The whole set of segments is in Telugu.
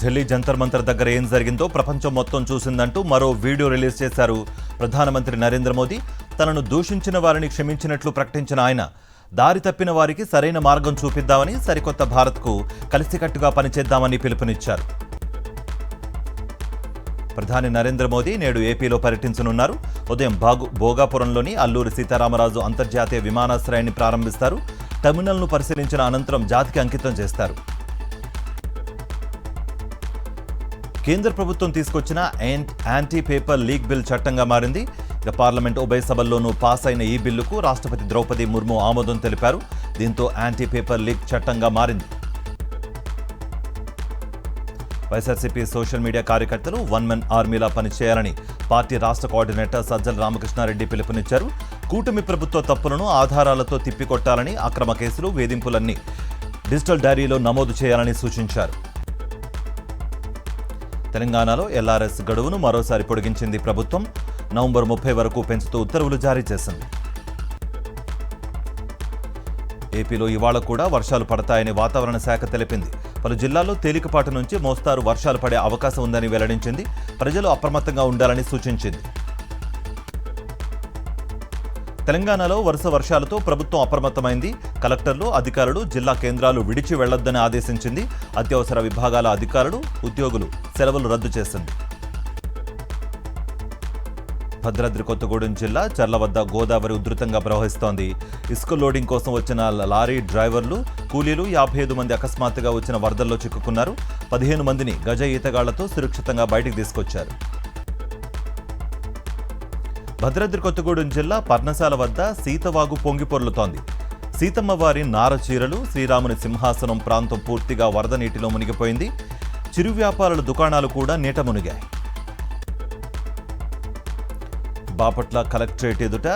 ఢిల్లీ జంతర్ మంతర్ దగ్గర ఏం జరిగిందో ప్రపంచం మొత్తం చూసిందంటూ మరో వీడియో రిలీజ్ చేశారు ప్రధానమంత్రి నరేంద్ర మోదీ. తనను దూషించిన వారిని క్షమించినట్లు ప్రకటించిన ఆయన దారి తప్పిన వారికి సరైన మార్గం చూపిద్దామని, సరికొత్త భారత్కు కలిసికట్టుగా పనిచేద్దామని పిలుపునిచ్చారు. ప్రధాని నరేంద్ర మోదీ నేడు ఏపీలో పర్యటించనున్నారు. ఉదయం భోగాపురంలోని అల్లూరి సీతారామరాజు అంతర్జాతీయ విమానాశ్రయాన్ని ప్రారంభిస్తారు. టెర్మినల్ను పరిశీలించిన అనంతరం జాతికి అంకితం చేస్తారు. కేంద్ర ప్రభుత్వం తీసుకొచ్చిన యాంటీ పేపర్ లీక్ బిల్ చట్టంగా మారింది. పార్లమెంట్ ఉభయ సభల్లోనూ పాస్ అయిన ఈ బిల్లుకు రాష్ట్రపతి ద్రౌపది ముర్ము ఆమోదం తెలిపారు. దీంతో యాంటీ పేపర్ లీక్ చట్టంగా మారింది. వైఎస్ఆర్సీపీ సోషల్ మీడియా కార్యకర్తలు వన్ మెన్ ఆర్మీలా పనిచేయాలని పార్టీ రాష్ట్ర కోఆర్డినేటర్ సజ్జల రామకృష్ణారెడ్డి పిలుపునిచ్చారు. కూటమి ప్రభుత్వ తప్పులను ఆధారాలతో తిప్పికొట్టాలని, అక్రమ కేసులు, వేధింపులన్నీ డిజిటల్ డైరీలో నమోదు చేయాలని సూచించారు. తెలంగాణలో ఎల్ఆర్ఎస్ గడువును మరోసారి పొడిగించింది ప్రభుత్వం. నవంబర్ 30 వరకు పెంచుతూ ఉత్తర్వులు జారీ చేసింది. ఏపీలో ఇవాళ కూడా వర్షాలు పడతాయని వాతావరణ శాఖ తెలిపింది. పలు జిల్లాల్లో తేలికపాటి నుంచి మోస్తారు వర్షాలు పడే అవకాశం ఉందని వెల్లడించింది. ప్రజలు అప్రమత్తంగా ఉండాలని సూచించింది. తెలంగాణలో వరుస వర్షాలతో ప్రభుత్వం అప్రమత్తమైంది. కలెక్టర్లు, అధికారులు జిల్లా కేంద్రాలు విడిచి వెళ్లొద్దని ఆదేశించింది. అత్యవసర విభాగాల అధికారులు, ఉద్యోగులు సెలవులు రద్దు చేసింది. భద్రాద్రి కొత్తగూడెం జిల్లా చర్ల వద్ద గోదావరి ఉధృతంగా ప్రవహిస్తోంది. ఇసుక లోడింగ్ కోసం వచ్చిన లారీ డ్రైవర్లు, కూలీలు 55 మంది అకస్మాత్తుగా వచ్చిన వరదల్లో చిక్కుకున్నారు. 15 మందిని గజ ఈతగాళ్లతో సురక్షితంగా బయటికి తీసుకొచ్చారు. భద్రాద్రి కొత్తగూడెం జిల్లా పర్ణశాల వద్ద సీతవాగు పొంగిపొర్లుతోంది. సీతమ్మవారి నార చీరలు, శ్రీరాముని సింహాసనం ప్రాంతం పూర్తిగా వరద నీటిలో మునిగిపోయింది. చిరు వ్యాపారుల దుకాణాలు కూడా నీట మునిగాయి. బాపట్ల కలెక్టరేట్ ఎదుట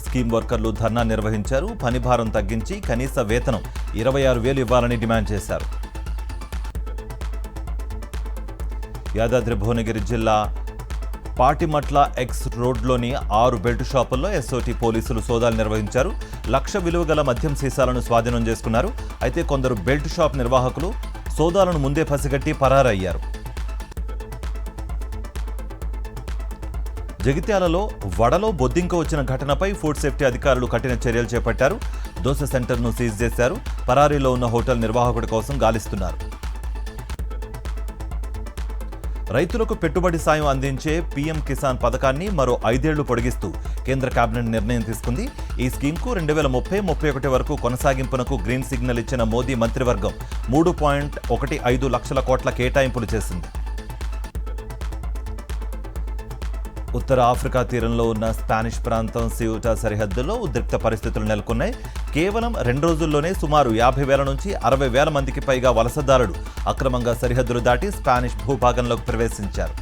స్కీమ్ వర్కర్లు ధర్నా నిర్వహించారు. పని భారం తగ్గించి కనీస వేతనం 26,000 ఇవ్వాలని డిమాండ్ చేశారు. యాదాద్రి భువనగిరి జిల్లా పాటిమట్ల ఎక్స్ రోడ్లోని 6 బెల్ట్ షాపుల్లో ఎస్ఓటీ పోలీసులు సోదాలు నిర్వహించారు. 1,00,000 విలువ గల మద్యం సీసాలను స్వాధీనం చేసుకున్నారు. అయితే కొందరు బెల్ట్ షాప్ నిర్వాహకులు సోదాలను ముందే పసిగట్టి పరారయ్యారు. జగిత్యాలలో వడలో బొద్దింక వచ్చిన ఘటనపై ఫుడ్ సేఫ్టీ అధికారులు కఠిన చర్యలు చేపట్టారు. దోశ సెంటర్ను సీజ్ చేశారు. పరారీలో ఉన్న హోటల్ నిర్వాహకుడి కోసం గాలిస్తున్నారు. రైతులకు పెట్టుబడి సాయం అందించే పీఎం కిసాన్ పథకాన్ని మరో 5 ఏళ్లు పొడిగిస్తూ కేంద్ర కేబినెట్ నిర్ణయం తీసుకుంది. ఈ స్కీమ్కు 2030-31 వరకు కొనసాగింపునకు గ్రీన్ సిగ్నల్ ఇచ్చిన మోదీ మంత్రివర్గం 3.15 లక్షల కోట్ల కేటాయింపులు చేసింది. ఉత్తర ఆఫ్రికా తీరంలో ఉన్న స్పానిష్ ప్రాంతం సియూటా సరిహద్దులో ఉద్రిక్త పరిస్థితులు నెలకొన్నాయి. కేవలం 2 రోజుల్లోనే సుమారు 50,000 నుంచి 60,000 మందికి పైగా వలసదారులు అక్రమంగా సరిహద్దులు దాటి స్పానిష్ భూభాగంలోకి ప్రవేశించారు.